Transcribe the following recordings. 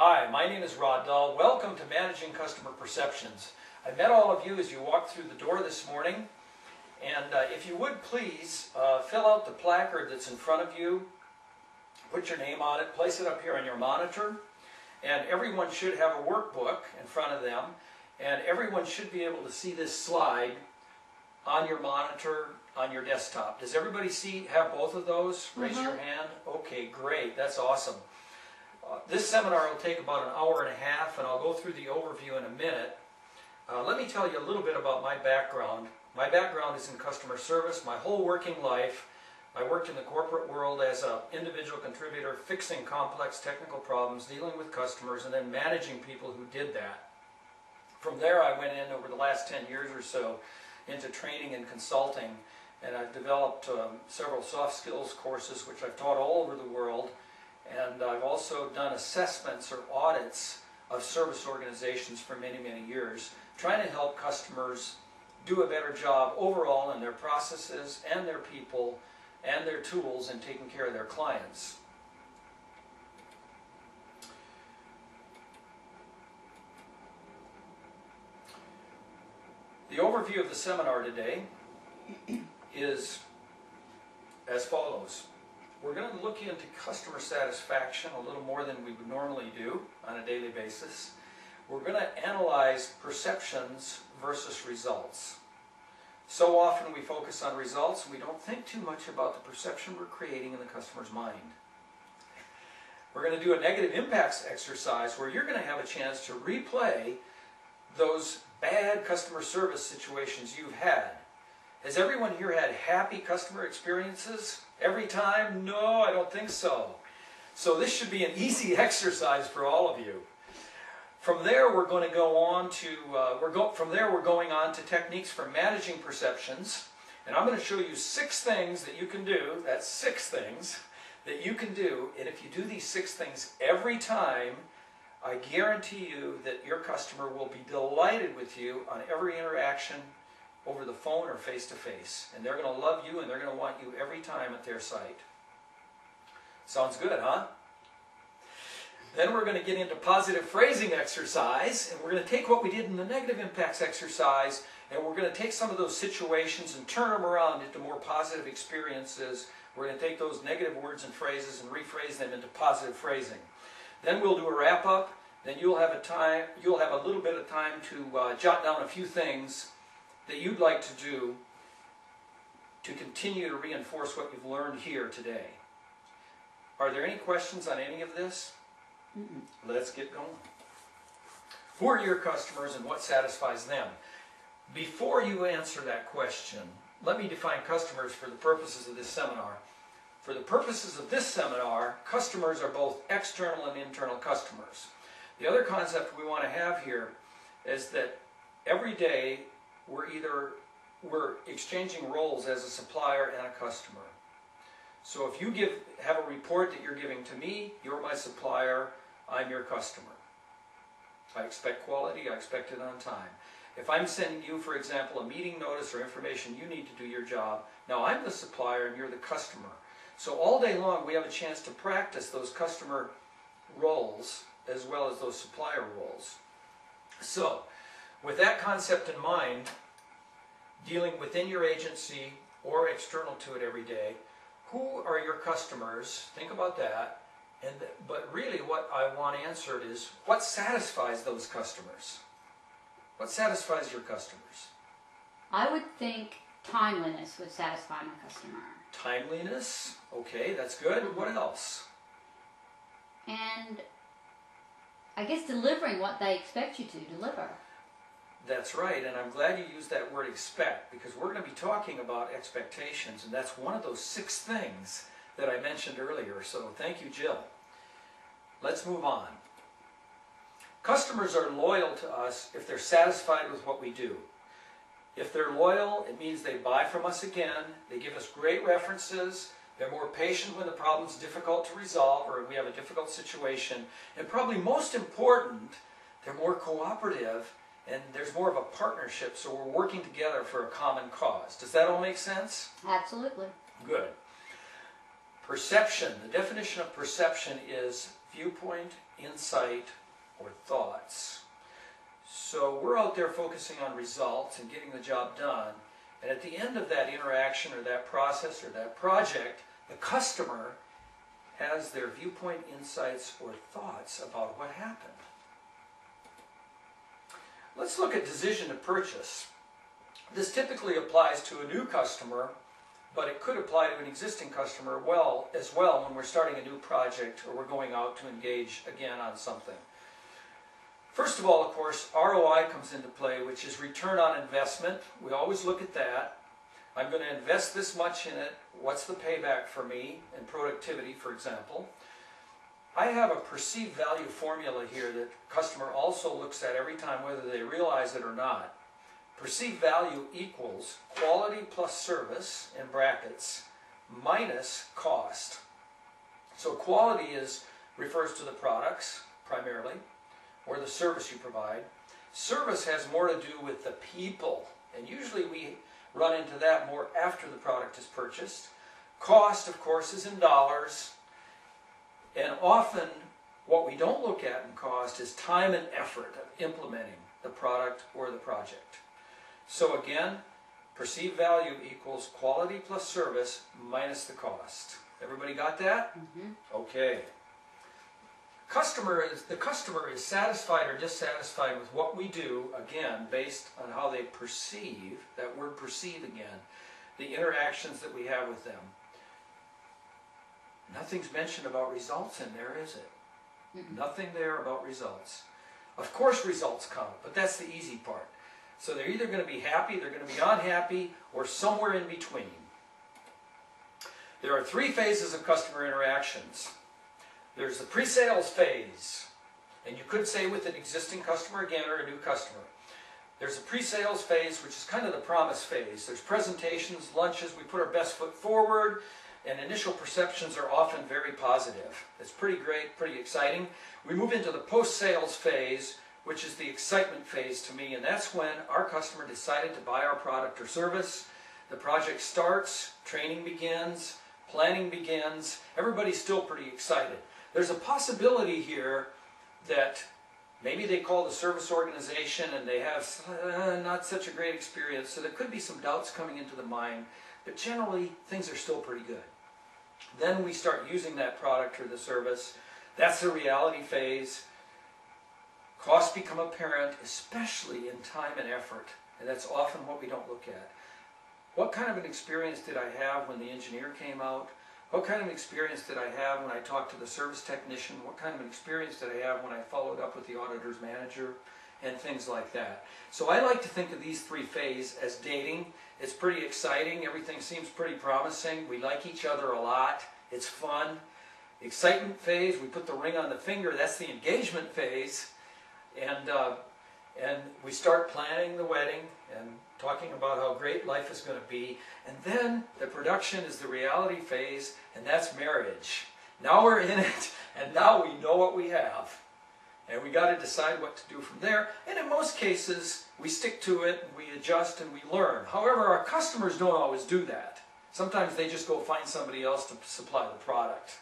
Hi, my name is Rod Dahl. Welcome to Managing Customer Perceptions. I met all of you as you walked through the door this morning. And if you would please fill out the placard that's in front of you, put your name on it, place it up here on your monitor, and everyone should have a workbook in front of them, and everyone should be able to see this slide on your monitor, on your desktop. Does everybody have both of those? Raise your hand. Okay, great. That's awesome. This seminar will take about an hour and a half, and I'll go through the overview in a minute. Let me tell you a little bit about my background. My background is in customer service. My whole working life, I worked in the corporate world as an individual contributor, fixing complex technical problems, dealing with customers, and then managing people who did that. From there, I went in over the last 10 years or so into training and consulting, and I've developed several soft skills courses which I've taught all over the world, and I've also done assessments or audits of service organizations for many, many years, trying to help customers do a better job overall in their processes and their people and their tools in taking care of their clients. The overview of the seminar today is as follows. We're going to look into customer satisfaction a little more than we would normally do on a daily basis. We're going to analyze perceptions versus results. So often we focus on results and we don't think too much about the perception we're creating in the customer's mind. We're going to do a negative impacts exercise where you're going to have a chance to replay those bad customer service situations you've had. Has everyone here had happy customer experiences every time? No, I don't think so. So this should be an easy exercise for all of you. From there, we're going to go on to we're going on to techniques for managing perceptions, and I'm going to show you 6 things that you can do. That's 6 things that you can do, and if you do these 6 things every time, I guarantee you that your customer will be delighted with you on every interaction over the phone or face-to-face. And they're going to love you and they're going to want you every time at their site. Sounds good, huh? Then we're going to get into positive phrasing exercise, and we're going to take what we did in the negative impacts exercise, and we're going to take some of those situations and turn them around into more positive experiences. We're going to take those negative words and phrases and rephrase them into positive phrasing. Then we'll do a wrap-up. Then you'll have a little bit of time to jot down a few things that you'd like to do to continue to reinforce what you've learned here today. Are there any questions on any of this? Let's get going. Who are your customers and what satisfies them? Before you answer that question, let me define customers for the purposes of this seminar. For the purposes of this seminar, customers are both external and internal customers. The other concept we want to have here is that every day we're exchanging roles as a supplier and a customer. So if you have a report that you're giving to me, you're my supplier, I'm your customer. I expect quality, I expect it on time. If I'm sending you, for example, a meeting notice or information you need to do your job, now I'm the supplier and you're the customer. So all day long we have a chance to practice those customer roles as well as those supplier roles. So with that concept in mind, dealing within your agency or external to it every day, who are your customers? Think about that. But really what I want answered is, what satisfies those customers? What satisfies your customers? I would think timeliness would satisfy my customer. Timeliness? Okay, that's good. What else? And I guess delivering what they expect you to deliver. That's right, and I'm glad you used that word expect, because we're going to be talking about expectations, and that's one of those 6 things that I mentioned earlier, so thank you, Jill. Let's move on. Customers are loyal to us if they're satisfied with what we do. If they're loyal, it means they buy from us again, they give us great references, they're more patient when the problem's difficult to resolve or we have a difficult situation, and probably most important, they're more cooperative and there's more of a partnership, so we're working together for a common cause. Does that all make sense? Absolutely. Good. Perception, the definition of perception is viewpoint, insight, or thoughts. So we're out there focusing on results and getting the job done, and at the end of that interaction or that process or that project, the customer has their viewpoint, insights, or thoughts about what happened. Let's look at decision to purchase. This typically applies to a new customer, but it could apply to an existing customer as well when we're starting a new project or we're going out to engage again on something. First of all, of course, ROI comes into play, which is return on investment. We always look at that. I'm going to invest this much in it. What's the payback for me in productivity, for example? I have a perceived value formula here that the customer also looks at every time, whether they realize it or not. Perceived value equals quality plus service, in brackets, minus cost. So quality refers to the products, primarily, or the service you provide. Service has more to do with the people, and usually we run into that more after the product is purchased. Cost, of course, is in dollars, and often what we don't look at in cost is time and effort of implementing the product or the project. So again, perceived value equals quality plus service minus the cost. Everybody got that? Mm-hmm. Okay. The customer is satisfied or dissatisfied with what we do, again, based on how they perceive, that word perceive again, the interactions that we have with them. Nothing's mentioned about results in there, is it? Mm-hmm. Nothing there about results. Of course results count, but that's the easy part. So they're either going to be happy, they're going to be unhappy, or somewhere in between. There are three phases of customer interactions. There's the pre-sales phase, and you could say with an existing customer again or a new customer. There's a pre-sales phase, which is kind of the promise phase. There's presentations, lunches, we put our best foot forward, and initial perceptions are often very positive. It's pretty great, pretty exciting. We move into the post-sales phase, which is the excitement phase to me, and that's when our customer decided to buy our product or service. The project starts, training begins, planning begins, everybody's still pretty excited. There's a possibility here that maybe they call the service organization and they have not such a great experience, so there could be some doubts coming into the mind, but generally things are still pretty good. Then we start using that product or the service. That's the reality phase. Costs become apparent, especially in time and effort, and that's often what we don't look at. What kind of an experience did I have when the engineer came out? What kind of experience did I have when I talked to the service technician? What kind of an experience did I have when I followed up with the auditor's manager? And things like that. So I like to think of these three phases as dating. It's pretty exciting. Everything seems pretty promising. We like each other a lot. It's fun. Excitement phase, we put the ring on the finger. That's the engagement phase. And we start planning the wedding and talking about how great life is going to be. And then the production is the reality phase, and that's marriage. Now we're in it, and now we know what we have. And we got to decide what to do from there. And in most cases, we stick to it, we adjust, and we learn. However, our customers don't always do that. Sometimes they just go find somebody else to supply the product.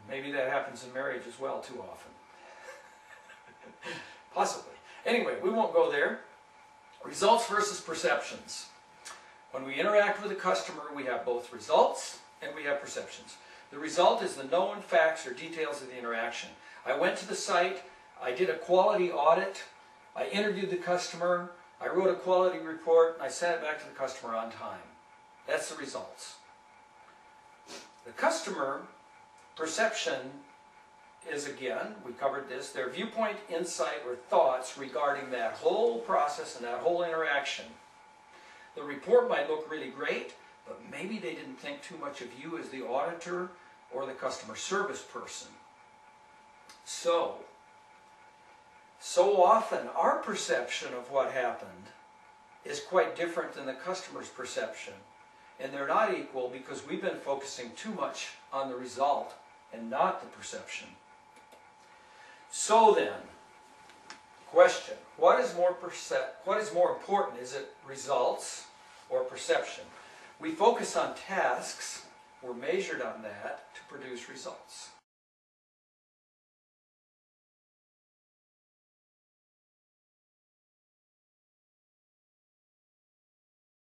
Maybe that happens in marriage as well too often. Possibly. Anyway, we won't go there. Results versus perceptions. When we interact with a customer, we have both results and we have perceptions. The result is the known facts or details of the interaction. I went to the site, I did a quality audit, I interviewed the customer, I wrote a quality report, and I sent it back to the customer on time. That's the results. The customer perception is, again, we covered this, their viewpoint, insight, or thoughts regarding that whole process and that whole interaction. The report might look really great, but maybe they didn't think too much of you as the auditor or the customer service person. So often our perception of what happened is quite different than the customer's perception. And they're not equal because we've been focusing too much on the result and not the perception. So then, question, what is more important? Is it results or perception? We focus on tasks we're measured on that to produce results.